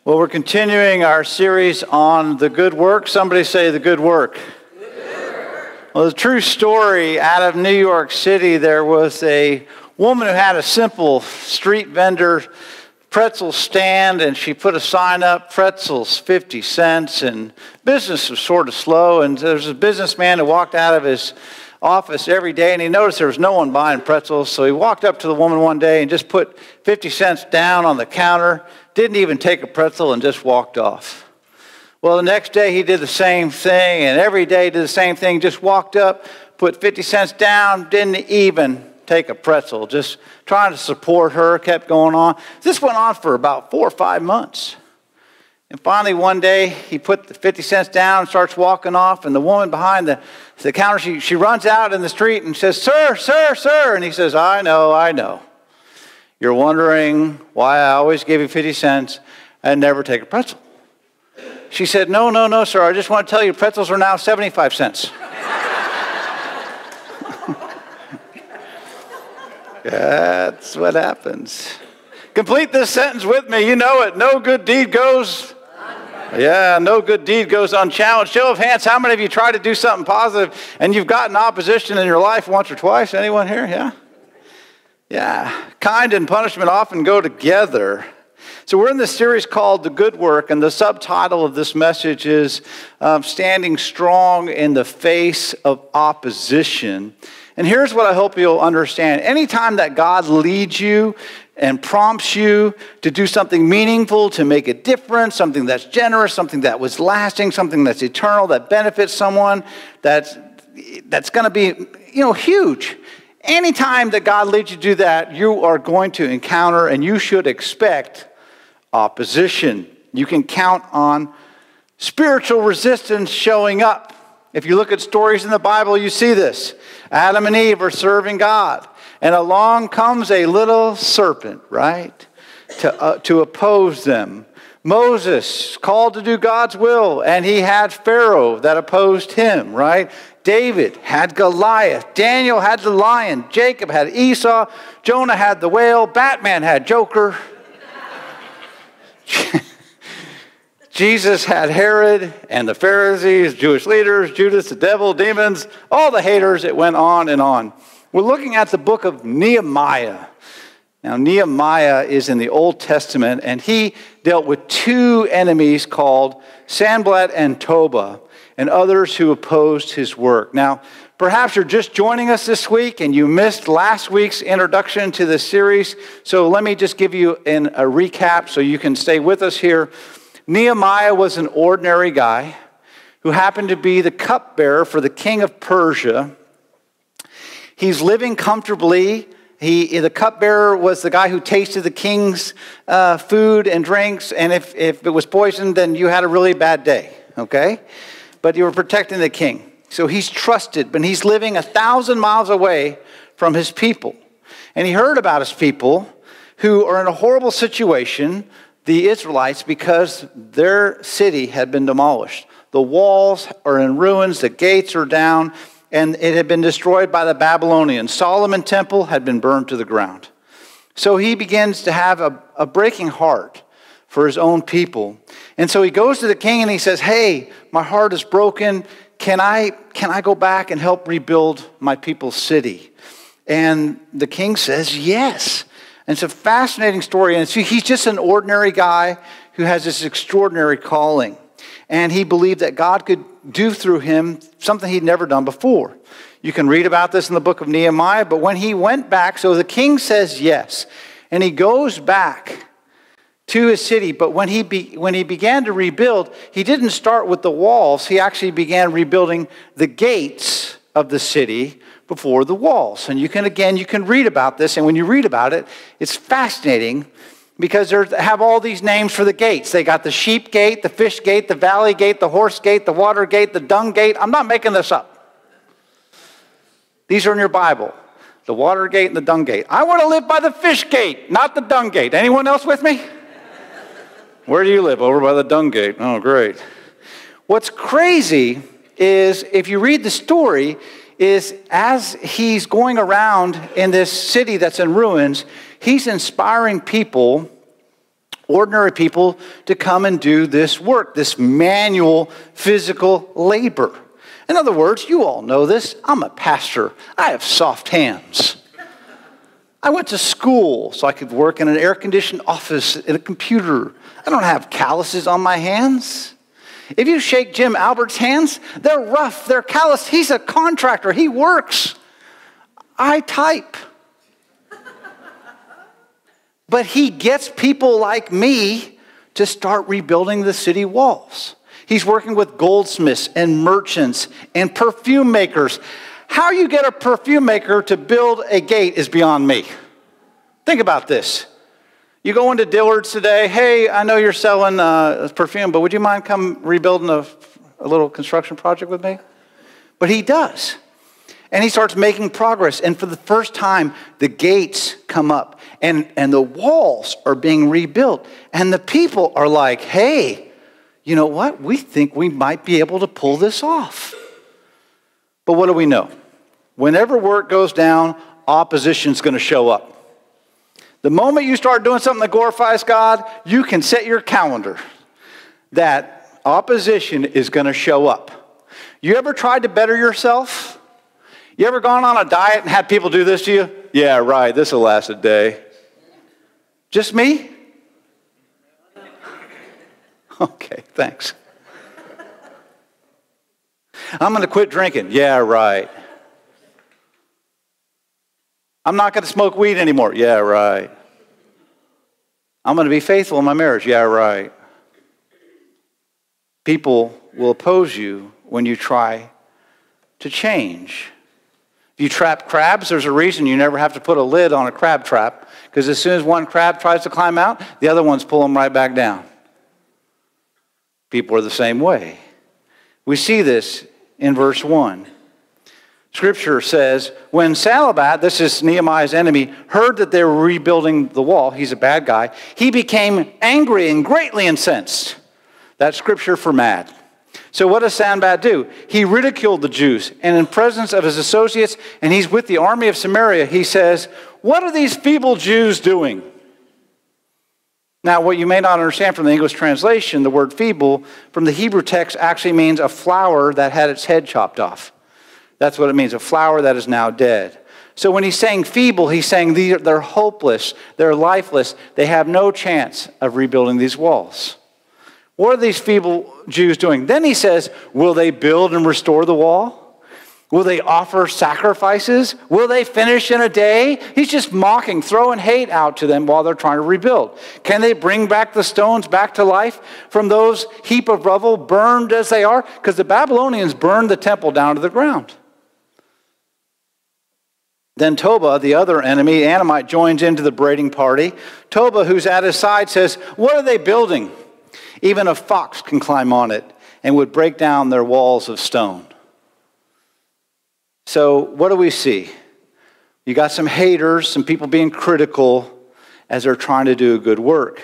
Well, we're continuing our series on the good work. Somebody say the good work. Well, the true story out of New York City, there was a woman who had a simple street vendor pretzel stand, and she put a sign up, pretzels 50 cents, and business was sort of slow. And there was a businessman who walked out of his office every day, and he noticed there was no one buying pretzels, so he walked up to the woman one day and just put 50 cents down on the counter, didn't even take a pretzel, and just walked off. Well, the next day he did the same thing, and every day did the same thing, just walked up, put 50 cents down, didn't even take a pretzel, just trying to support her, kept going on. This went on for about 4 or 5 months. And finally, one day, he put the 50 cents down and starts walking off, and the woman behind the counter, she runs out in the street and says, "Sir, sir, sir." And he says, I know. You're wondering why I always give you 50 cents and never take a pretzel. She said, no, sir. I just want to tell you pretzels are now 75 cents. That's what happens. Complete this sentence with me. You know it. No good deed goes... no good deed goes unchallenged. Show of hands, how many of you try to do something positive and you've gotten opposition in your life once or twice? Anyone here? Yeah. Kind and punishment often go together. So we're in this series called The Good Work, and the subtitle of this message is Standing Strong in the Face of Opposition. And here's what I hope you'll understand. Anytime that God leads you and prompts you to do something meaningful, to make a difference, something that's generous, something that was lasting, something that's eternal, that benefits someone, that's going to be, huge. Anytime that God leads you to do that, you are going to encounter, and you should expect, opposition. You can count on spiritual resistance showing up. If you look at stories in the Bible, you see this. Adam and Eve are serving God, and along comes a little serpent, right, to oppose them. Moses called to do God's will, and he had Pharaoh that opposed him, right? David had Goliath. Daniel had the lion. Jacob had Esau. Jonah had the whale. Batman had Joker. Jesus had Herod and the Pharisees, Jewish leaders, Judas, the devil, demons, all the haters. It went on and on. We're looking at the book of Nehemiah. Now, Nehemiah is in the Old Testament, and he dealt with 2 enemies called Sanballat and Tobiah, and others who opposed his work. Now, perhaps you're just joining us this week, and you missed last week's introduction to this series, so let me just give you a recap so you can stay with us here. Nehemiah was an ordinary guy who happened to be the cupbearer for the king of Persia. He's living comfortably. The cupbearer was the guy who tasted the king's food and drinks, and if it was poisoned, then you had a really bad day, okay? But you were protecting the king. So he's trusted, but he's living 1,000 miles away from his people. And he heard about his people who are in a horrible situation, the Israelites, because their city had been demolished. The walls are in ruins, the gates are down, and it had been destroyed by the Babylonians. Solomon's temple had been burned to the ground. So he begins to have a breaking heart for his own people. And so he goes to the king and he says, "Hey, my heart is broken. Can I go back and help rebuild my people's city?" And the king says, yes. And it's a fascinating story. And he's just an ordinary guy who has this extraordinary calling. And he believed that God could do through him something he'd never done before. You can read about this in the book of Nehemiah. But when he went back, so the king says yes. And he goes back to his city. But when he began to rebuild, he didn't start with the walls. He actually began rebuilding the gates of the city before the walls. And you can read about this, and when you read about it, it's fascinating because they have all these names for the gates. They got the sheep gate, the fish gate, the valley gate, the horse gate, the water gate, the dung gate. I'm not making this up. These are in your Bible. The water gate and the dung gate. I want to live by the fish gate, not the dung gate. Anyone else with me? Where do you live? Over by the dung gate. Oh, great. What's crazy is if you read the story, is as he's going around in this city that's in ruins, he's inspiring people ordinary people to come and do this work, this manual physical labor. In other words, you all know this. I'm a pastor. I have soft hands. I went to school so I could work in an air-conditioned office in a computer. I don't have calluses on my hands. If you shake Jim Albert's hands, they're rough, they're calloused. He's a contractor. He works. I type. But he gets people like me to start rebuilding the city walls. He's working with goldsmiths and merchants and perfume makers. How you get a perfume maker to build a gate is beyond me. Think about this. You go into Dillard's today. Hey, I know you're selling perfume, but would you mind come rebuilding a little construction project with me? But he does. And he starts making progress. And for the first time, the gates come up. And the walls are being rebuilt. And the people are like, hey, you know what? We think we might be able to pull this off. But what do we know? Whenever work goes down, opposition's going to show up. The moment you start doing something that glorifies God, you can set your calendar that opposition is going to show up. You ever tried to better yourself? You ever gone on a diet and had people do this to you? Yeah, right, this will last a day. Just me? Okay, thanks. I'm going to quit drinking. Yeah, right. I'm not going to smoke weed anymore. Yeah, right. I'm going to be faithful in my marriage. Yeah, right. People will oppose you when you try to change. If you trap crabs, there's a reason you never have to put a lid on a crab trap, because as soon as one crab tries to climb out, the other ones pull them right back down. People are the same way. We see this in verse 1. Scripture says, when Sanballat, this is Nehemiah's enemy, heard that they were rebuilding the wall, he's a bad guy, he became angry and greatly incensed. That's scripture for mad. So what does Sanballat do? He ridiculed the Jews, and in presence of his associates, and he's with the army of Samaria, he says, what are these feeble Jews doing? Now, what you may not understand from the English translation, the word feeble, from the Hebrew text actually means a flower that had its head chopped off. That's what it means, a flower that is now dead. So when he's saying feeble, he's saying they're hopeless, they're lifeless, they have no chance of rebuilding these walls. What are these feeble Jews doing? Then he says, will they build and restore the wall? Will they offer sacrifices? Will they finish in a day? He's just mocking, throwing hate out to them while they're trying to rebuild. Can they bring back the stones back to life from those heap of rubble, burned as they are? Because the Babylonians burned the temple down to the ground. Then Tobiah, the other enemy, Anamite, joins into the braiding party. Tobiah, who's at his side, says, what are they building? Even a fox can climb on it and would break down their walls of stone. So what do we see? You got some haters, some people being critical as they're trying to do a good work.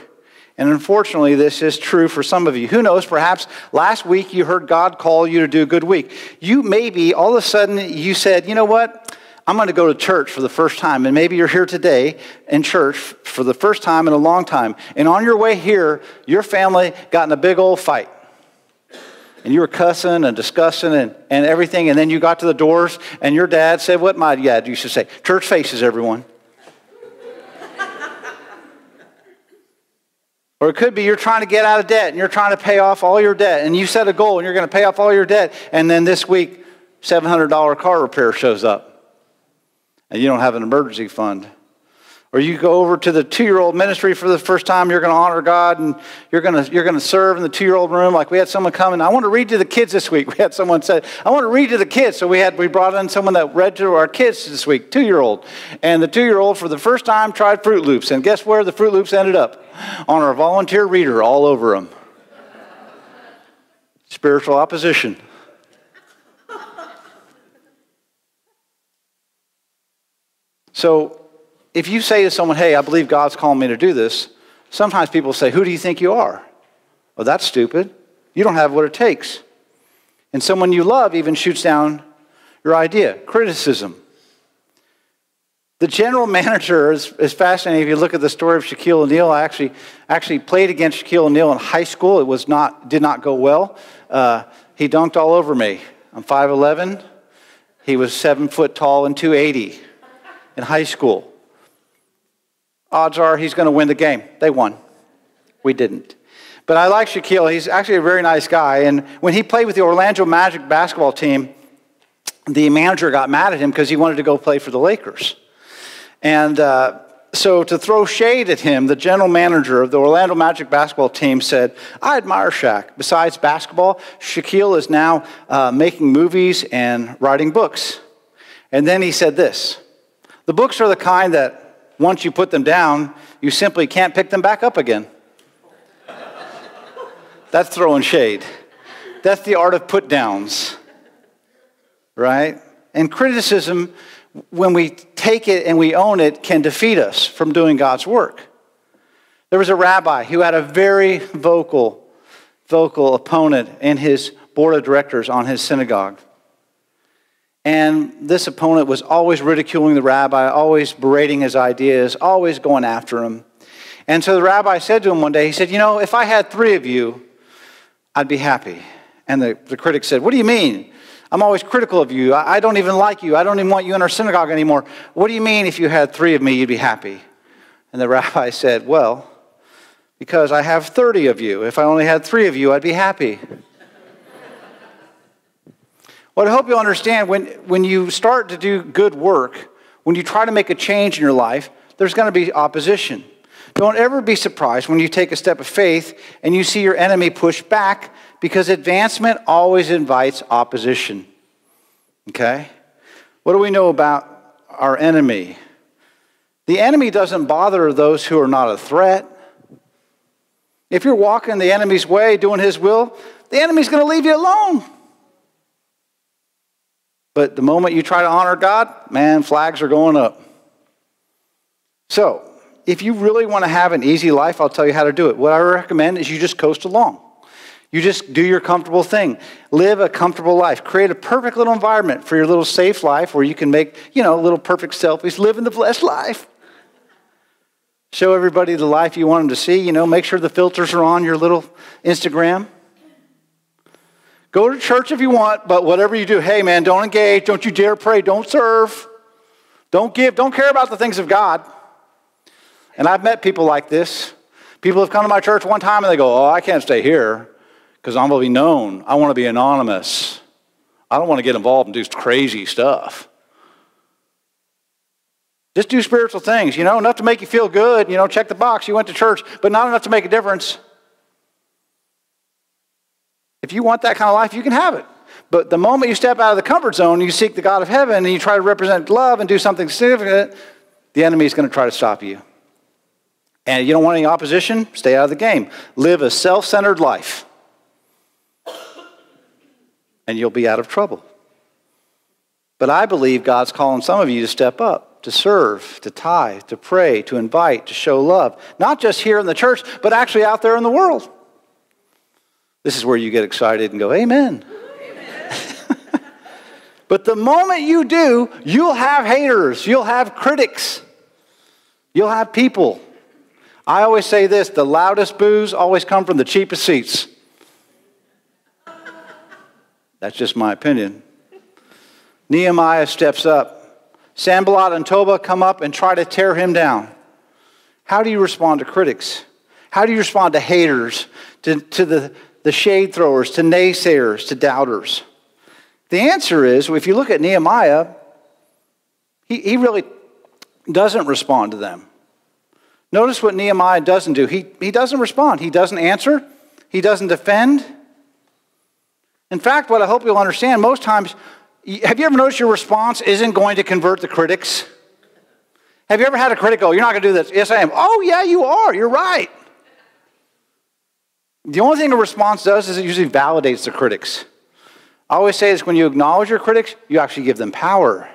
And unfortunately, this is true for some of you. Who knows, perhaps last week you heard God call you to do a good week. You maybe, all of a sudden, you said, you know what? I'm going to go to church for the first time. And maybe you're here today in church for the first time in a long time. And on your way here, your family got in a big old fight. And you were cussing and discussing and everything. And then you got to the doors and your dad said what my dad used to say, church faces, everyone. Or it could be you're trying to get out of debt and you're trying to pay off all your debt. And you set a goal and you're going to pay off all your debt. And then this week, $700 car repair shows up. And you don't have an emergency fund. Or you go over to the 2-year-old ministry for the first time, you're going to honor God, and you're going to serve in the 2-year-old room. Like we had someone come in, I want to read to the kids this week. We had someone say, I want to read to the kids. So we brought in someone that read to our kids this week, 2-year-old. And the 2-year-old for the first time tried Fruit Loops. And guess where the Fruit Loops ended up? On our volunteer reader all over them. Spiritual opposition. So if you say to someone, hey, I believe God's calling me to do this, sometimes people say, who do you think you are? Well, that's stupid. You don't have what it takes. And someone you love even shoots down your idea. Criticism. The general manager is fascinating. If you look at the story of Shaquille O'Neal, I actually played against Shaquille O'Neal in high school. Did not go well. He dunked all over me. I'm 5'11". He was 7 foot tall and 280 in high school. Odds are he's going to win the game. They won. We didn't. But I like Shaquille. He's actually a very nice guy. And when he played with the Orlando Magic basketball team, the manager got mad at him because he wanted to go play for the Lakers. And so to throw shade at him, the general manager of the Orlando Magic basketball team said, I admire Shaq. Besides basketball, Shaquille is now making movies and writing books. And then he said this, the books are the kind that once you put them down, you simply can't pick them back up again. That's throwing shade. That's the art of put downs, right? And criticism, when we take it and we own it, can defeat us from doing God's work. There was a rabbi who had a very vocal opponent in his board of directors on his synagogue. And this opponent was always ridiculing the rabbi, always berating his ideas, always going after him. And so the rabbi said to him one day, he said, if I had 3 of you, I'd be happy. And the critic said, what do you mean? I'm always critical of you. I don't even like you. I don't even want you in our synagogue anymore. What do you mean if you had 3 of me, you'd be happy? And the rabbi said, well, because I have 30 of you. If I only had 3 of you, I'd be happy. Well, I hope you'll understand when you start to do good work, when you try to make a change in your life, there's going to be opposition. Don't ever be surprised when you take a step of faith and you see your enemy push back, because advancement always invites opposition. Okay? What do we know about our enemy? The enemy doesn't bother those who are not a threat. If you're walking the enemy's way, doing his will, the enemy's going to leave you alone. But the moment you try to honor God, man, flags are going up. So, if you really want to have an easy life, I'll tell you how to do it. What I recommend is you just coast along. You just do your comfortable thing. Live a comfortable life. Create a perfect little environment for your little safe life where you can make, little perfect selfies. Live in the blessed life. Show everybody the life you want them to see. Make sure the filters are on your little Instagram. Go to church if you want, but whatever you do, hey man, don't engage. Don't you dare pray. Don't serve. Don't give. Don't care about the things of God. And I've met people like this. People have come to my church one time and they go, I can't stay here because I'm going to be known. I want to be anonymous. I don't want to get involved and do crazy stuff. Just do spiritual things, enough to make you feel good. Check the box. You went to church, but not enough to make a difference. If you want that kind of life, you can have it. But the moment you step out of the comfort zone, you seek the God of heaven, and you try to represent love and do something significant, the enemy is going to try to stop you. And you don't want any opposition? Stay out of the game. Live a self-centered life. And you'll be out of trouble. But I believe God's calling some of you to step up, to serve, to tithe, to pray, to invite, to show love. Not just here in the church, but actually out there in the world. This is where you get excited and go, amen. But the moment you do, you'll have haters. You'll have critics. You'll have people. I always say this, the loudest boos always come from the cheapest seats. That's just my opinion. Nehemiah steps up. Sanballat and Tobiah come up and try to tear him down. How do you respond to critics? How do you respond to haters, to the shade throwers, to naysayers, to doubters? The answer is, if you look at Nehemiah, he really doesn't respond to them. Notice what Nehemiah doesn't do. He doesn't respond. He doesn't answer. He doesn't defend. In fact, what I hope you'll understand, most times, have you ever noticed your response isn't going to convert the critics? Have you ever had a critic go, you're not going to do this? Yes, I am. Oh, yeah, you are. You're right. The only thing a response does is it usually validates the critics. I always say this, when you acknowledge your critics, you actually give them power.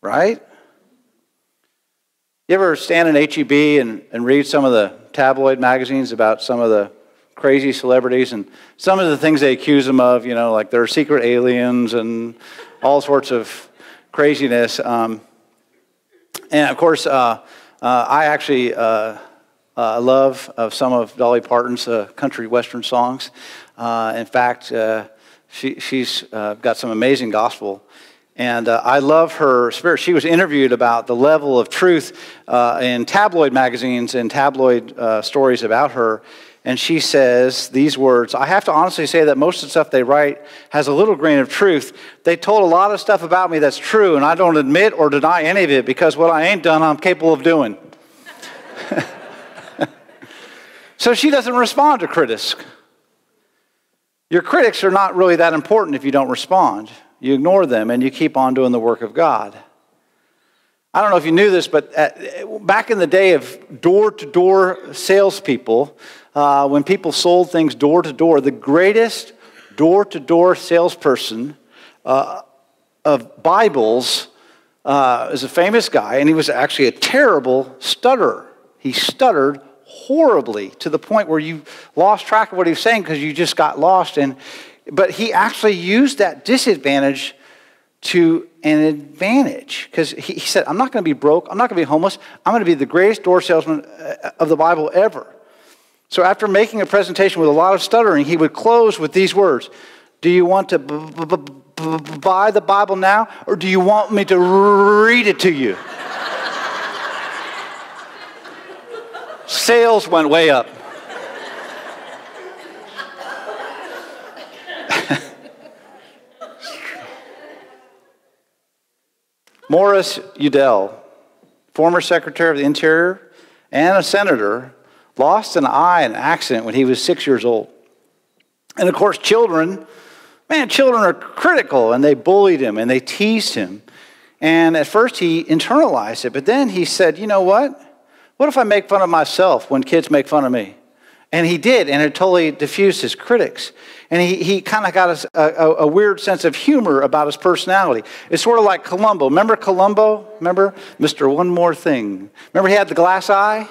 Right? You ever stand in H-E-B and read some of the tabloid magazines about some of the crazy celebrities and some of the things they accuse them of, like they're secret aliens and all sorts of craziness. And of course, I actually love some of Dolly Parton's country western songs. In fact, she's got some amazing gospel. And I love her spirit. She was interviewed about the level of truth in tabloid magazines and tabloid stories about her. And she says these words, "I have to honestly say that most of the stuff they write has a little grain of truth. They told a lot of stuff about me that's true, and I don't admit or deny any of it because what I ain't done, I'm capable of doing." So she doesn't respond to critics. Your critics are not really that important if you don't respond. You ignore them and you keep on doing the work of God. I don't know if you knew this, but back in the day of door-to-door salespeople, when people sold things door-to-door, the greatest door-to-door salesperson of Bibles is a famous guy, and he was actually a terrible stutterer. He stuttered horribly to the point where you lost track of what he was saying because you just got lost. But he actually used that disadvantage to an advantage, because he said, "I'm not going to be broke. I'm not going to be homeless. I'm going to be the greatest door salesman of the Bible ever." So after making a presentation with a lot of stuttering, he would close with these words: "Do you want to buy the Bible now, or do you want me to read it to you?" Sales went way up. Morris Udell, former Secretary of the Interior and a senator, lost an eye in an accident when he was 6 years old. And of course, children are critical, and they bullied him and they teased him. And at first he internalized it, but then he said, "You know what? What if I make fun of myself when kids make fun of me?" And he did, and it totally diffused his critics. And he kind of got a weird sense of humor about his personality. It's sort of like Columbo. Remember Columbo? Remember Mr. One More Thing? Remember he had the glass eye?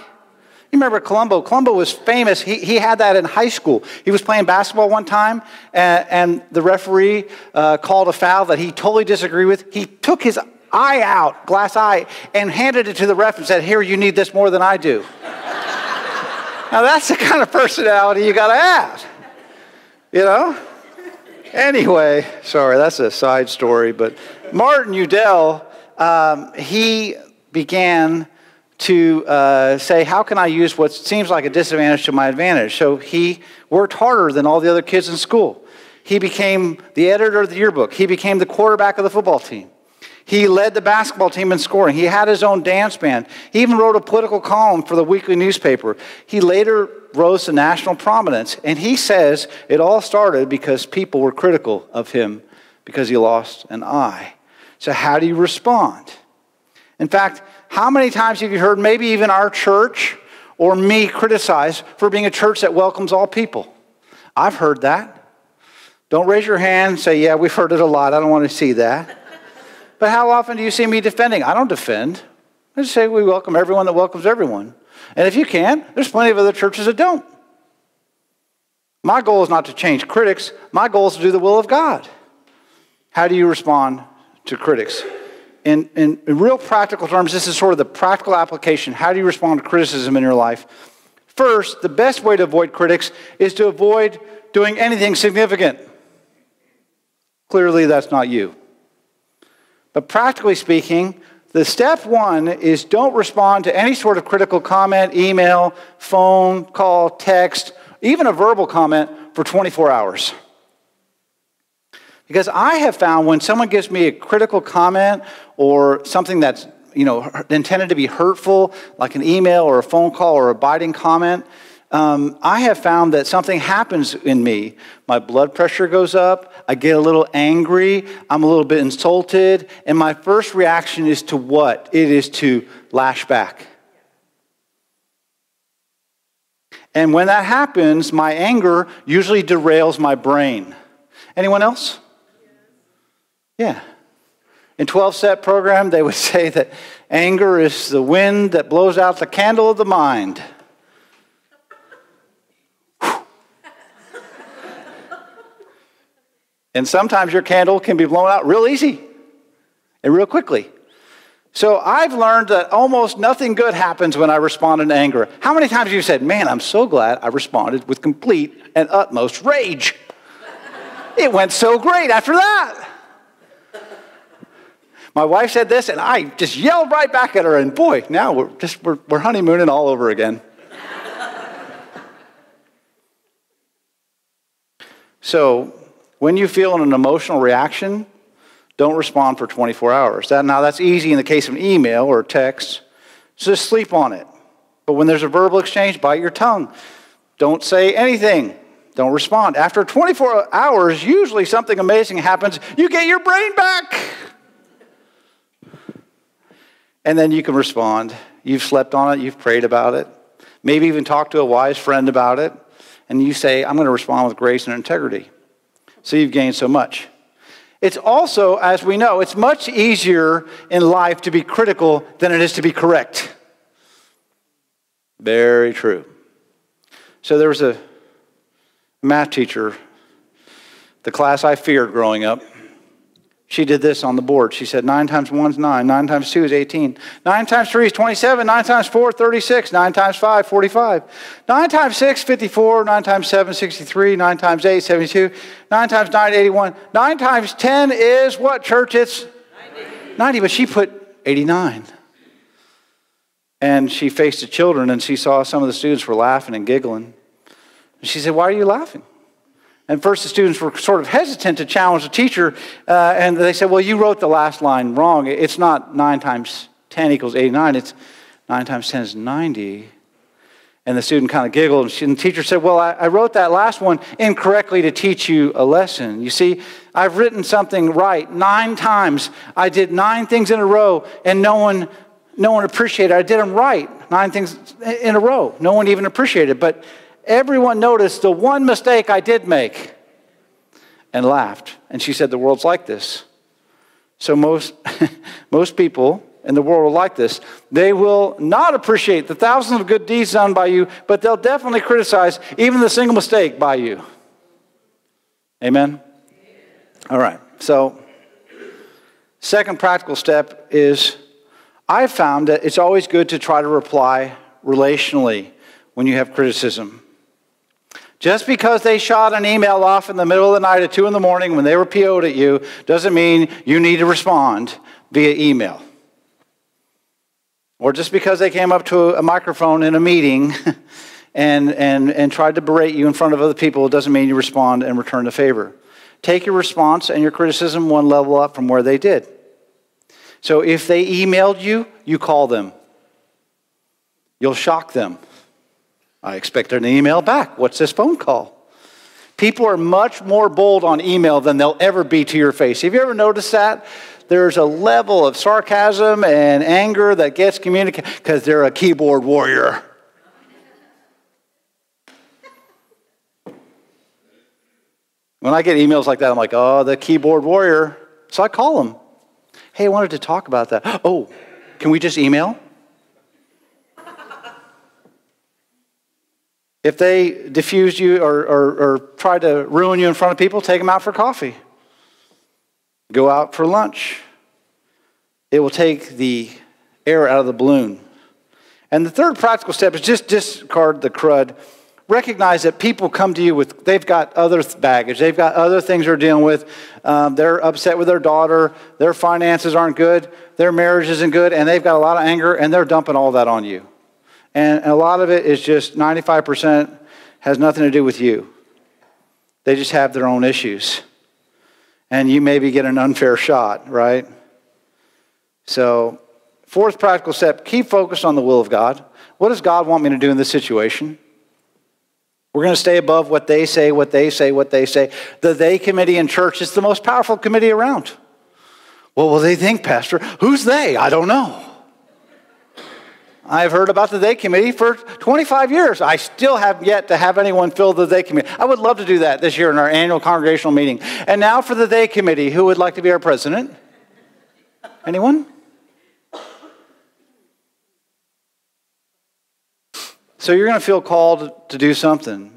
You remember Columbo? Columbo was famous. He had that in high school. He was playing basketball one time, and the referee called a foul that he totally disagreed with. He took his eye out, glass eye, and handed it to the ref and said, "Here, you need this more than I do." Now, that's the kind of personality you got to have, you know? Anyway, sorry, that's a side story, but Martin Udell, he began to say, "How can I use what seems like a disadvantage to my advantage?" So he worked harder than all the other kids in school. He became the editor of the yearbook. He became the quarterback of the football team. He led the basketball team in scoring. He had his own dance band. He even wrote a political column for the weekly newspaper. He later rose to national prominence. And he says it all started because people were critical of him because he lost an eye. So how do you respond? In fact, how many times have you heard maybe even our church or me criticized for being a church that welcomes all people? I've heard that. Don't raise your hand and say, "Yeah, we've heard it a lot. I don't want to see that." But how often do you see me defending? I don't defend. I just say we welcome everyone that welcomes everyone. And if you can't, there's plenty of other churches that don't. My goal is not to change critics. My goal is to do the will of God. How do you respond to critics? In real practical terms, this is sort of the practical application. How do you respond to criticism in your life? First, the best way to avoid critics is to avoid doing anything significant. Clearly, that's not you. But practically speaking, the step one is don't respond to any sort of critical comment, email, phone call, text, even a verbal comment for 24 hours. Because I have found when someone gives me a critical comment or something that's intended to be hurtful, like an email or a phone call or a biting comment, I have found that something happens in me. My blood pressure goes up, I get a little angry, I'm a little bit insulted, and my first reaction is to what? It is to lash back. And when that happens, my anger usually derails my brain. Anyone else? Yeah. In 12-step program, they would say that anger is the wind that blows out the candle of the mind. And sometimes your candle can be blown out real easy and real quickly. So I've learned that almost nothing good happens when I respond in anger. How many times have you said, man, I'm so glad I responded with complete and utmost rage? It went so great after that. My wife said this, and I just yelled right back at her, and boy, now we're honeymooning all over again. So when you feel an emotional reaction, don't respond for 24 hours. Now, that's easy in the case of an email or a text. So just sleep on it. But when there's a verbal exchange, bite your tongue. Don't say anything. Don't respond. After 24 hours, usually something amazing happens. You get your brain back. And then you can respond. You've slept on it. You've prayed about it. Maybe even talked to a wise friend about it. And you say, I'm going to respond with grace and integrity. So you've gained so much. It's also, as we know, it's much easier in life to be critical than it is to be correct. Very true. So there was a math teacher, the class I feared growing up. She did this on the board. She said 9 times 1 is 9, 9 times 2 is 18, 9 times 3 is 27, 9 times 4 is 36, 9 times 5 45, 9 times 6 54, 9 times 7 63, 9 times 8 72, 9 times 9 81, 9 times 10 is what, church? It's 90, but she put 89. And she faced the children, and she saw some of the students were laughing and giggling. And she said, why are you laughing? And first the students were sort of hesitant to challenge the teacher, and they said, well, you wrote the last line wrong. It's not 9 times 10 equals 89. It's 9 times 10 is 90. And the student kind of giggled, and the teacher said, well, I wrote that last one incorrectly to teach you a lesson. You see, I've written something right 9 times. I did 9 things in a row, and no one appreciated it. I did them right, 9 things in a row. No one even appreciated it. But everyone noticed the one mistake I did make and laughed. And she said, the world's like this. So most people in the world are like this. They will not appreciate the thousands of good deeds done by you, but they'll definitely criticize even the single mistake by you. Amen? All right. So, second practical step is I've found that it's always good to try to reply relationally when you have criticism. Just because they shot an email off in the middle of the night at 2 in the morning when they were PO'd at you doesn't mean you need to respond via email. Or just because they came up to a microphone in a meeting and tried to berate you in front of other people doesn't mean you respond and return the favor. Take your response and your criticism one level up from where they did. So if they emailed you, you call them. You'll shock them. I expect an email back. What's this phone call? People are much more bold on email than they'll ever be to your face. Have you ever noticed that? There's a level of sarcasm and anger that gets communicated because they're a keyboard warrior. When I get emails like that, I'm like, oh, the keyboard warrior. So I call them. Hey, I wanted to talk about that. Oh, can we just email? If they diffuse you or try to ruin you in front of people, take them out for coffee. Go out for lunch. It will take the air out of the balloon. And the third practical step is just discard the crud. Recognize that people come to you with, they've got other baggage. They've got other things they're dealing with. They're upset with their daughter. Their finances aren't good. Their marriage isn't good. And they've got a lot of anger, and they're dumping all that on you. And a lot of it is just 95% has nothing to do with you. They just have their own issues. And you maybe get an unfair shot, right? So, fourth practical step, keep focused on the will of God. What does God want me to do in this situation? We're going to stay above what they say, what they say, what they say. The they committee in church is the most powerful committee around. What will they think, Pastor? Who's they? I don't know. I've heard about the they committee for 25 years. I still have yet to have anyone fill the they committee. I would love to do that this year in our annual congregational meeting. And now for the they committee. Who would like to be our president? Anyone? So you're going to feel called to do something.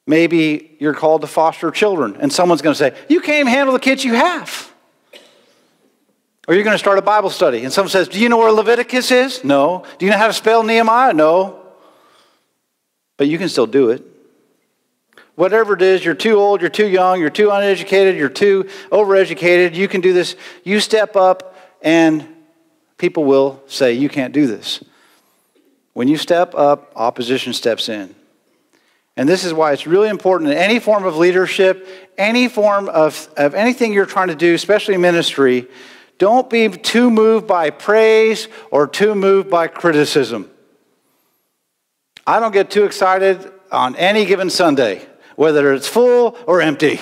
Maybe you're called to foster children. And someone's going to say, you can't even handle the kids you have. Or you're going to start a Bible study. And someone says, do you know where Leviticus is? No. Do you know how to spell Nehemiah? No. But you can still do it. Whatever it is, you're too old, you're too young, you're too uneducated, you're too overeducated, you can do this. You step up and people will say you can't do this. When you step up, opposition steps in. And this is why it's really important in any form of leadership, any form of anything you're trying to do, especially ministry, don't be too moved by praise or too moved by criticism. I don't get too excited on any given Sunday, whether it's full or empty.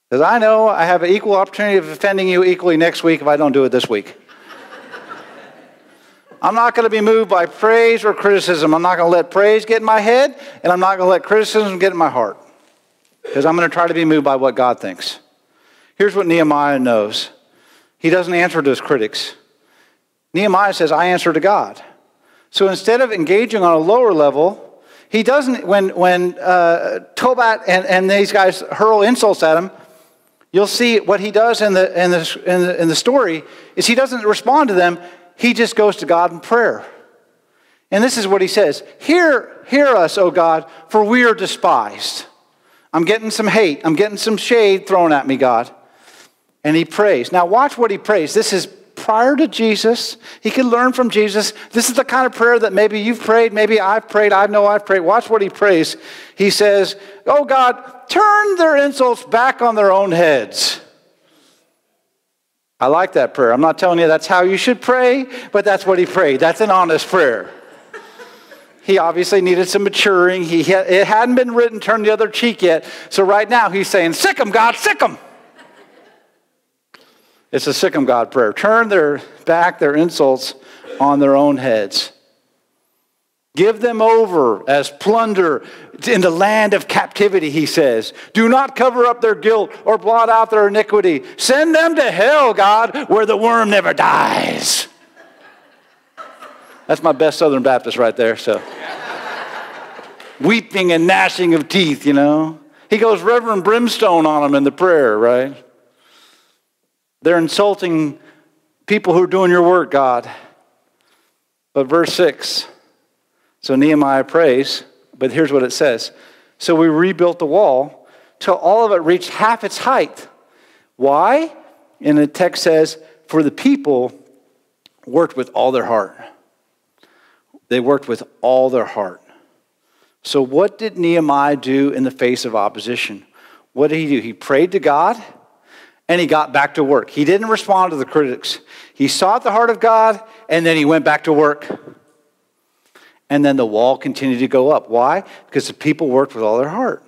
Because I know I have an equal opportunity of offending you equally next week if I don't do it this week. I'm not going to be moved by praise or criticism. I'm not going to let praise get in my head, and I'm not going to let criticism get in my heart. Because I'm going to try to be moved by what God thinks. Here's what Nehemiah knows. He doesn't answer to his critics. Nehemiah says, I answer to God. So instead of engaging on a lower level, he doesn't, when Tobat and these guys hurl insults at him, you'll see what he does in the story is he doesn't respond to them. He just goes to God in prayer. And this is what he says. Hear us, O God, for we are despised. I'm getting some hate. I'm getting some shade thrown at me, God. And he prays. Now watch what he prays. This is prior to Jesus. He can learn from Jesus. This is the kind of prayer that maybe you've prayed, maybe I've prayed, I know I've prayed. Watch what he prays. He says, oh God, turn their insults back on their own heads. I like that prayer. I'm not telling you that's how you should pray, but that's what he prayed. That's an honest prayer. He obviously needed some maturing. It hadn't been written, turn the other cheek yet. So right now he's saying, sick 'em, God, sick 'em. It's a sick 'em, God prayer. Turn their insults on their own heads. Give them over as plunder in the land of captivity, he says. Do not cover up their guilt or blot out their iniquity. Send them to hell, God, where the worm never dies. That's my best Southern Baptist right there. So, weeping and gnashing of teeth, you know. He goes Reverend Brimstone on them in the prayer, right? They're insulting people who are doing your work, God. But verse 6. So Nehemiah prays, but here's what it says. So we rebuilt the wall till all of it reached half its height. Why? And the text says, for the people worked with all their heart. They worked with all their heart. So what did Nehemiah do in the face of opposition? What did he do? He prayed to God and he got back to work. He didn't respond to the critics. He sought the heart of God and then he went back to work. And then the wall continued to go up. Why? Because the people worked with all their heart.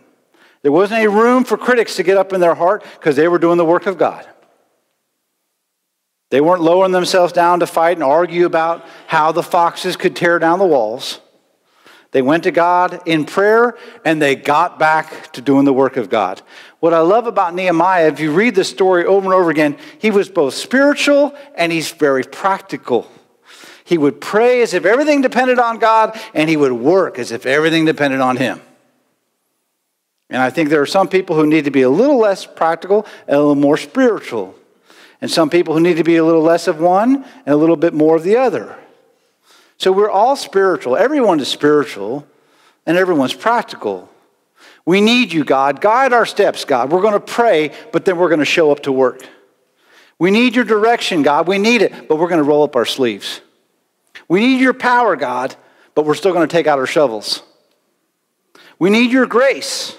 There wasn't any room for critics to get up in their heart because they were doing the work of God. They weren't lowering themselves down to fight and argue about how the foxes could tear down the walls. They went to God in prayer and they got back to doing the work of God. What I love about Nehemiah, if you read the story over and over again, he was both spiritual and he's very practical. He would pray as if everything depended on God, and he would work as if everything depended on him. And I think there are some people who need to be a little less practical and a little more spiritual. And some people who need to be a little less of one and a little bit more of the other. So we're all spiritual. Everyone is spiritual, and everyone's practical. We need you, God. Guide our steps, God. We're going to pray, but then we're going to show up to work. We need your direction, God. We need it, but we're going to roll up our sleeves. We need your power, God, but we're still going to take out our shovels. We need your grace,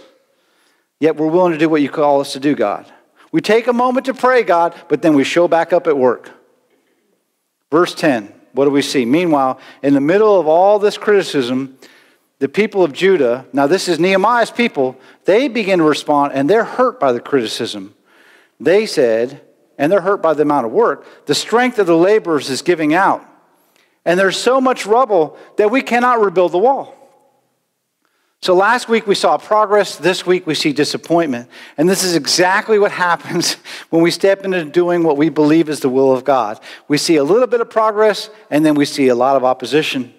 yet we're willing to do what you call us to do, God. We take a moment to pray, God, but then we show back up at work. Verse 10, what do we see? Meanwhile, in the middle of all this criticism, the people of Judah, now this is Nehemiah's people, they begin to respond, and they're hurt by the criticism. They said, and they're hurt by the amount of work, the strength of the laborers is giving out. And there's so much rubble that we cannot rebuild the wall. So last week we saw progress. This week we see disappointment. And this is exactly what happens when we step into doing what we believe is the will of God. We see a little bit of progress, and then we see a lot of opposition.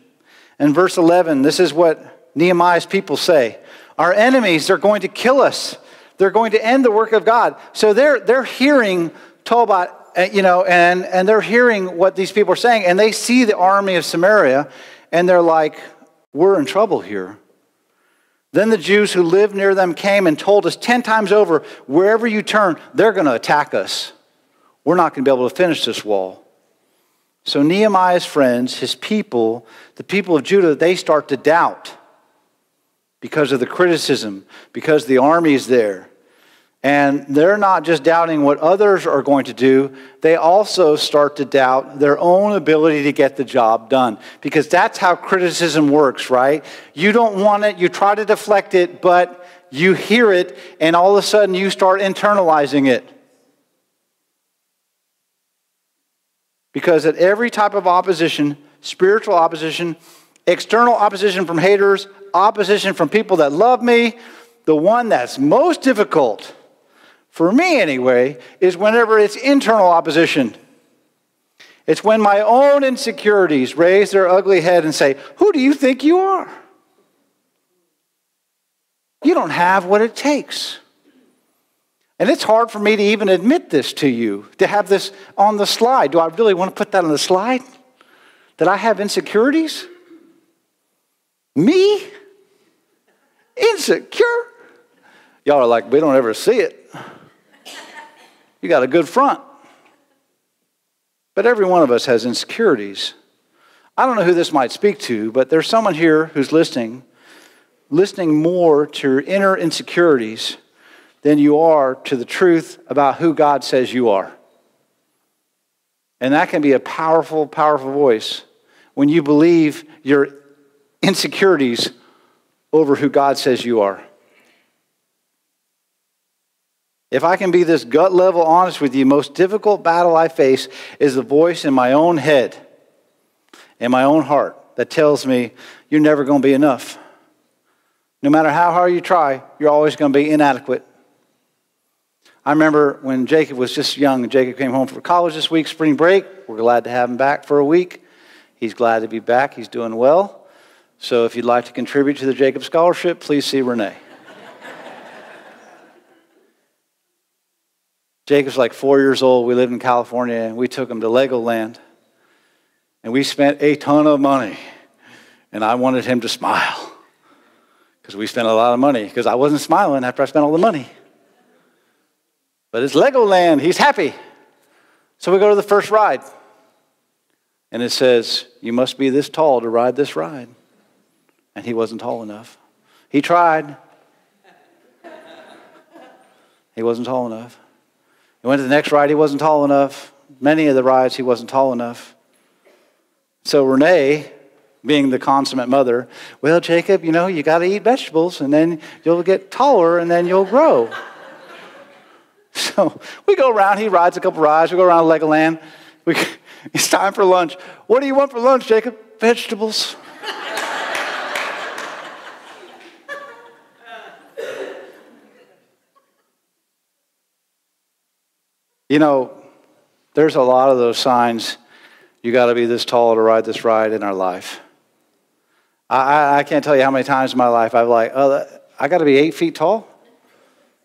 In verse 11, this is what Nehemiah's people say. Our enemies, they're going to kill us. They're going to end the work of God. So they're hearing Tobit, and they're hearing what these people are saying, and they see the army of Samaria, and they're like, we're in trouble here. Then the Jews who lived near them came and told us 10 times over, wherever you turn, they're going to attack us. We're not going to be able to finish this wall. So Nehemiah's friends, his people, the people of Judah, they start to doubt because of the criticism, because the army is there. And they're not just doubting what others are going to do, they also start to doubt their own ability to get the job done. Because that's how criticism works, right? You don't want it, you try to deflect it, but you hear it, and all of a sudden you start internalizing it. Because at every type of opposition, spiritual opposition, external opposition from haters, opposition from people that love me, the one that's most difficult, for me anyway, is whenever it's internal opposition. It's when my own insecurities raise their ugly head and say, who do you think you are? You don't have what it takes. And it's hard for me to even admit this to you, to have this on the slide. Do I really want to put that on the slide? That I have insecurities? Me? Insecure? Y'all are like, we don't ever see it. You got a good front. But every one of us has insecurities. I don't know who this might speak to, but there's someone here who's listening more to your inner insecurities than you are to the truth about who God says you are. And that can be a powerful, powerful voice when you believe your insecurities over who God says you are. If I can be this gut level honest with you, most difficult battle I face is the voice in my own head, in my own heart, that tells me you're never going to be enough. No matter how hard you try, you're always going to be inadequate. I remember when Jacob was just young, and Jacob came home from college this week, spring break. We're glad to have him back for a week. He's glad to be back. He's doing well. So if you'd like to contribute to the Jacob Scholarship, please see Renee. Jacob's like 4 years old. We lived in California, and we took him to Legoland. And we spent a ton of money. And I wanted him to smile. Because we spent a lot of money. Because I wasn't smiling after I spent all the money. But it's Legoland. He's happy. So we go to the first ride. And it says, you must be this tall to ride this ride. And he wasn't tall enough. He tried. He wasn't tall enough. He went to the next ride. He wasn't tall enough. Many of the rides, he wasn't tall enough. So Renee, being the consummate mother, well, Jacob, you got to eat vegetables, and then you'll get taller, and then you'll grow. So we go around. He rides a couple rides. We go around Legoland. It's time for lunch. What do you want for lunch, Jacob? Vegetables. There's a lot of those signs. You got to be this tall to ride this ride in our life. I can't tell you how many times in my life I've I got to be 8 feet tall?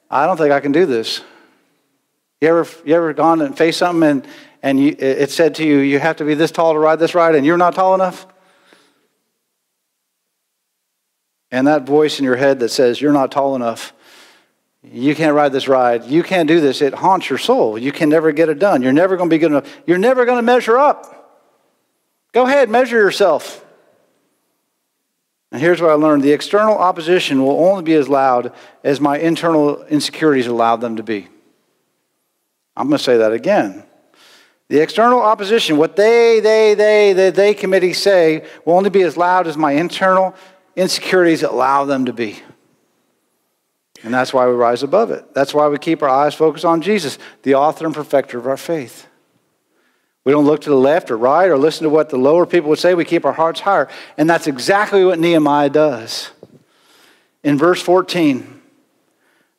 I don't think I can do this. You ever gone and faced something and it said to you, you have to be this tall to ride this ride, and you're not tall enough? And that voice in your head that says, you're not tall enough, you can't ride this ride, you can't do this, it haunts your soul. You can never get it done. You're never going to be good enough. You're never going to measure up. Go ahead, measure yourself. And here's what I learned. The external opposition will only be as loud as my internal insecurities allowed them to be. I'm going to say that again. The external opposition, what they committee say, will only be as loud as my internal insecurities allow them to be. And that's why we rise above it. That's why we keep our eyes focused on Jesus, the author and perfecter of our faith. We don't look to the left or right or listen to what the lower people would say. We keep our hearts higher. And that's exactly what Nehemiah does. In verse 14,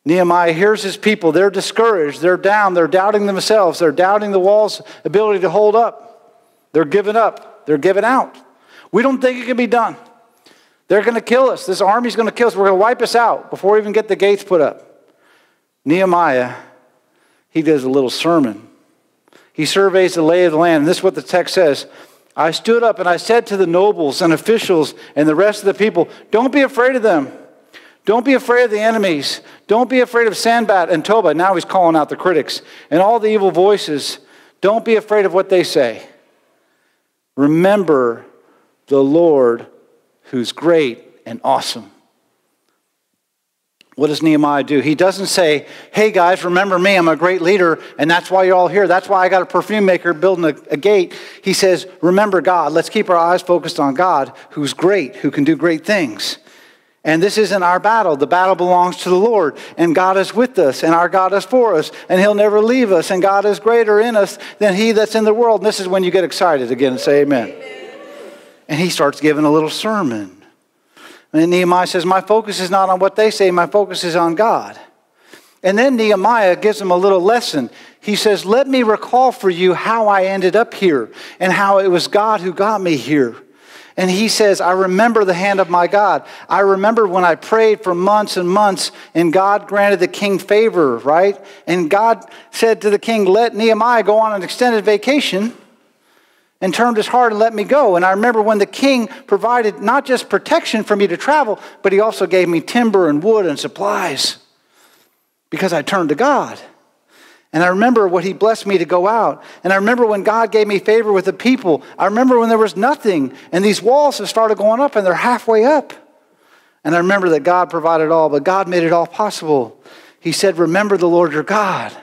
Nehemiah hears his people. They're discouraged. They're down. They're doubting themselves. They're doubting the wall's ability to hold up. They're giving up. They're giving out. We don't think it can be done. They're going to kill us. This army's going to kill us. We're going to wipe us out before we even get the gates put up. Nehemiah, he does a little sermon. He surveys the lay of the land. And this is what the text says. I stood up and I said to the nobles and officials and the rest of the people, don't be afraid of them. Don't be afraid of the enemies. Don't be afraid of Sanballat and Tobiah. Now he's calling out the critics and all the evil voices. Don't be afraid of what they say. Remember the Lord who's great and awesome. What does Nehemiah do? He doesn't say, hey guys, remember me, I'm a great leader, and that's why you're all here. That's why I got a perfume maker building a gate. He says, remember God. Let's keep our eyes focused on God, who's great, who can do great things. And this isn't our battle. The battle belongs to the Lord, and God is with us, and our God is for us, and he'll never leave us, and God is greater in us than he that's in the world. And this is when you get excited again and say amen. And he starts giving a little sermon. And Nehemiah says, my focus is not on what they say, my focus is on God. And then Nehemiah gives them a little lesson. He says, let me recall for you how I ended up here and how it was God who got me here. And he says, I remember the hand of my God. I remember when I prayed for months and months and God granted the king favor, right? And God said to the king, let Nehemiah go on an extended vacation, and turned his heart and let me go. And I remember when the king provided not just protection for me to travel, but he also gave me timber and wood and supplies because I turned to God. And I remember what he blessed me to go out. And I remember when God gave me favor with the people. I remember when there was nothing and these walls have started going up and they're halfway up. And I remember that God provided all, but God made it all possible. He said, remember the Lord your God.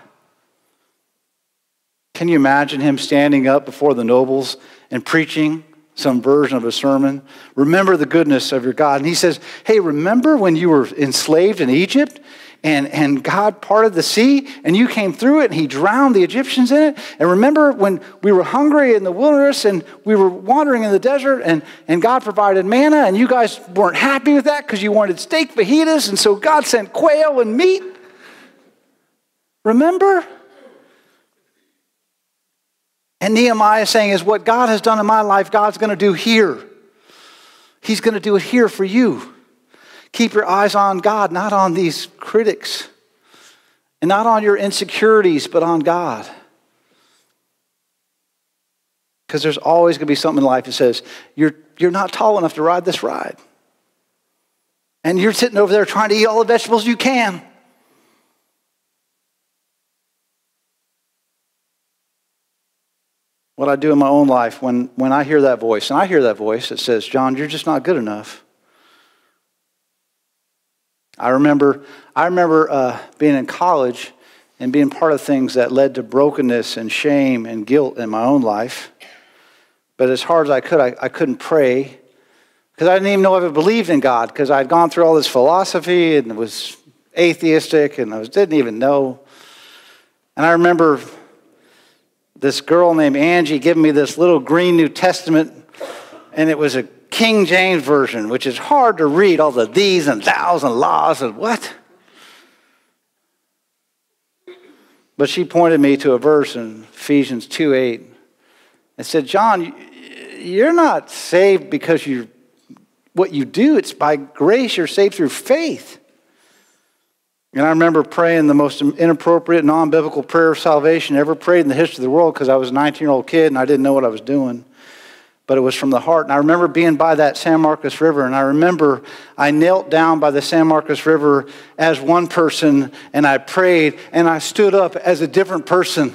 Can you imagine him standing up before the nobles and preaching some version of a sermon? Remember the goodness of your God. And he says, hey, remember when you were enslaved in Egypt and God parted the sea and you came through it and he drowned the Egyptians in it? And remember when we were hungry in the wilderness and we were wandering in the desert and God provided manna and you guys weren't happy with that because you wanted steak fajitas and so God sent quail and meat? Remember? And Nehemiah is saying is what God has done in my life, God's going to do here. He's going to do it here for you. Keep your eyes on God, not on these critics. And not on your insecurities, but on God. Because there's always going to be something in life that says, you're not tall enough to ride this ride. And you're sitting over there trying to eat all the vegetables you can. What I do in my own life when I hear that voice, and I hear that voice that says, John, you're just not good enough. I remember being in college and being part of things that led to brokenness and shame and guilt in my own life. But as hard as I could, I couldn't pray because I didn't even know if I believed in God because I'd gone through all this philosophy and was atheistic and didn't even know. And I remember this girl named Angie giving me this little green New Testament, and it was a King James version, which is hard to read, all the these and thous and laws and what? But she pointed me to a verse in Ephesians 2:8 and said, John, you're not saved because what you do. It's by grace you're saved through faith. And I remember praying the most inappropriate, non-biblical prayer of salvation ever prayed in the history of the world because I was a 19-year-old kid and I didn't know what I was doing. But it was from the heart. And I remember being by that San Marcos River, and I remember I knelt down by the San Marcos River as one person, and I prayed, and I stood up as a different person.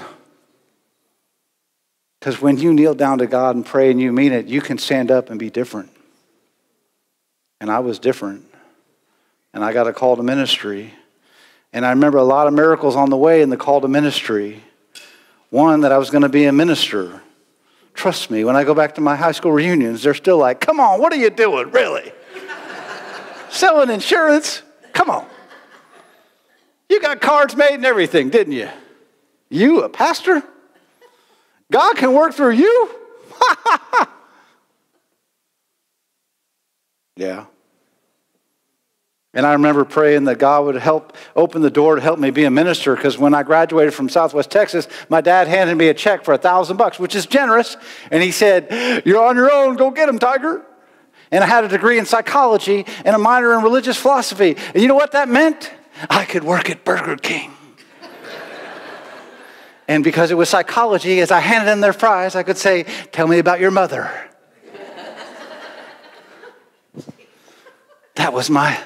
Because when you kneel down to God and pray and you mean it, you can stand up and be different. And I was different. And I got a call to ministry. And I remember a lot of miracles on the way in the call to ministry. One, that I was going to be a minister. Trust me, when I go back to my high school reunions, they're still like, come on, what are you doing, really? Selling insurance? Come on. You got cards made and everything, didn't you? You, a pastor? God can work through you? Yeah. And I remember praying that God would help open the door to help me be a minister, because when I graduated from Southwest Texas, my dad handed me a check for $1,000, which is generous. And he said, you're on your own, go get him, Tiger. And I had a degree in psychology and a minor in religious philosophy. And you know what that meant? I could work at Burger King. And because it was psychology, as I handed them their fries, I could say, tell me about your mother. That was my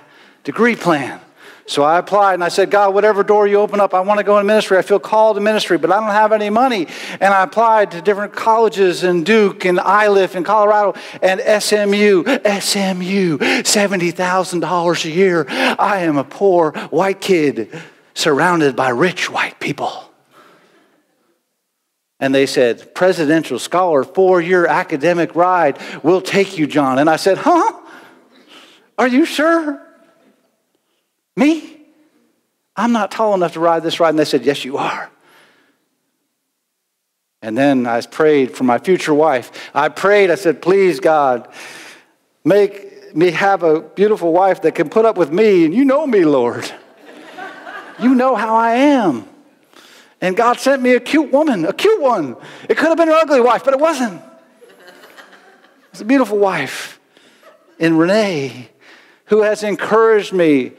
degree plan. So I applied and I said, God, whatever door you open up, I want to go in ministry. I feel called to ministry, but I don't have any money. And I applied to different colleges in Duke and Iliff in Colorado and SMU, $70,000 a year. I am a poor white kid surrounded by rich white people. And they said, presidential scholar, 4-year academic ride, we'll take you, John. And I said, huh? Are you sure? Me? I'm not tall enough to ride this ride. And they said, yes, you are. And then I prayed for my future wife. I said, please, God, make me have a beautiful wife that can put up with me. And you know me, Lord. You know how I am. And God sent me a cute woman, a cute one. It could have been an ugly wife, but it wasn't. It's a beautiful wife in Renee, who has encouraged me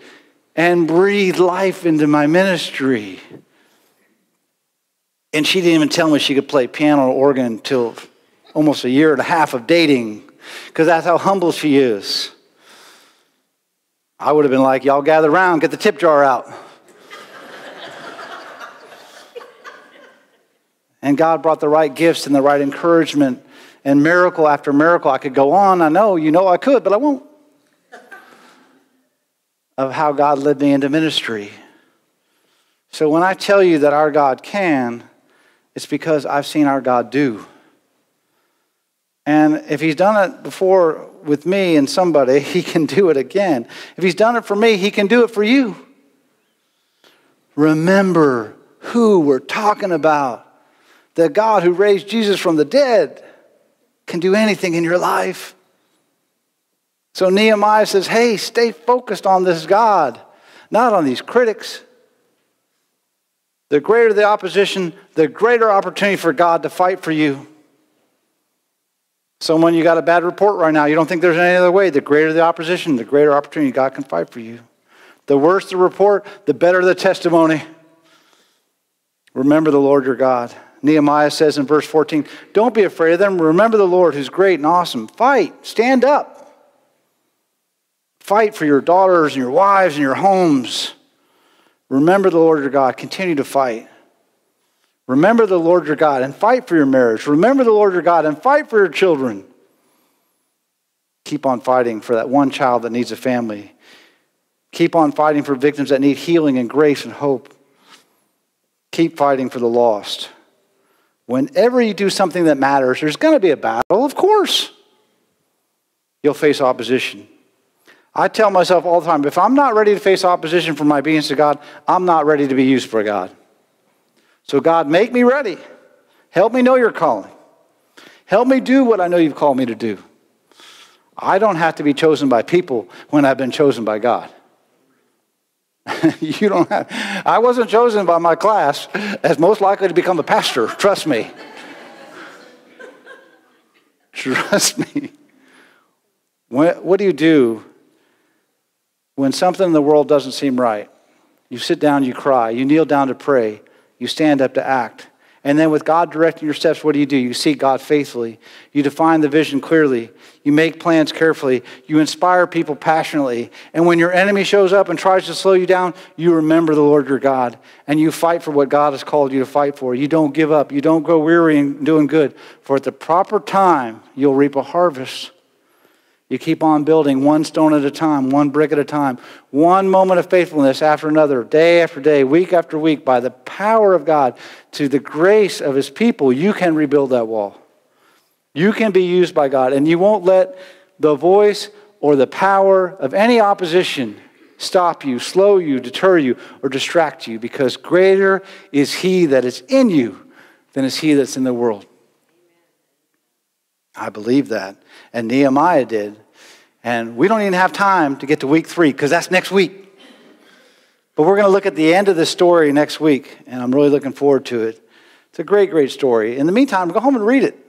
and breathed life into my ministry. And she didn't even tell me she could play piano or organ until almost a year and a half of dating, because that's how humble she is. I would have been like, y'all gather around, get the tip jar out. And God brought the right gifts and the right encouragement, and miracle after miracle. I could go on, I know, you know I could, but I won't. Of how God led me into ministry. So when I tell you that our God can, it's because I've seen our God do. And if he's done it before with me and somebody, he can do it again. If he's done it for me, he can do it for you. Remember who we're talking about. The God who raised Jesus from the dead can do anything in your life. So Nehemiah says, hey, stay focused on this God, not on these critics. The greater the opposition, the greater opportunity for God to fight for you. So when you got a bad report right now, you don't think there's any other way. The greater the opposition, the greater opportunity God can fight for you. The worse the report, the better the testimony. Remember the Lord your God. Nehemiah says in verse 14, don't be afraid of them. Remember the Lord who's great and awesome. Fight. Stand up. Fight for your daughters and your wives and your homes. Remember the Lord your God. Continue to fight. Remember the Lord your God and fight for your marriage. Remember the Lord your God and fight for your children. Keep on fighting for that one child that needs a family. Keep on fighting for victims that need healing and grace and hope. Keep fighting for the lost. Whenever you do something that matters, there's going to be a battle, of course. You'll face opposition. I tell myself all the time, if I'm not ready to face opposition for my obedience to God, I'm not ready to be used for God. So God, make me ready. Help me know your calling. Help me do what I know you've called me to do. I don't have to be chosen by people when I've been chosen by God. You don't have. I wasn't chosen by my class as most likely to become a pastor. Trust me. Trust me. What do you do when something in the world doesn't seem right? You sit down, you cry, you kneel down to pray, you stand up to act. And then with God directing your steps, what do? You seek God faithfully. You define the vision clearly. You make plans carefully. You inspire people passionately. And when your enemy shows up and tries to slow you down, you remember the Lord your God. And you fight for what God has called you to fight for. You don't give up. You don't grow weary in doing good. For at the proper time, you'll reap a harvest. You keep on building one stone at a time, one brick at a time, one moment of faithfulness after another, day after day, week after week, by the power of God, to the grace of his people, you can rebuild that wall. You can be used by God, and you won't let the voice or the power of any opposition stop you, slow you, deter you, or distract you, because greater is he that is in you than is he that's in the world. I believe that. And Nehemiah did. And we don't even have time to get to week 3 because that's next week. But we're going to look at the end of the story next week. And I'm really looking forward to it. It's a great, great story. In the meantime, go home and read it.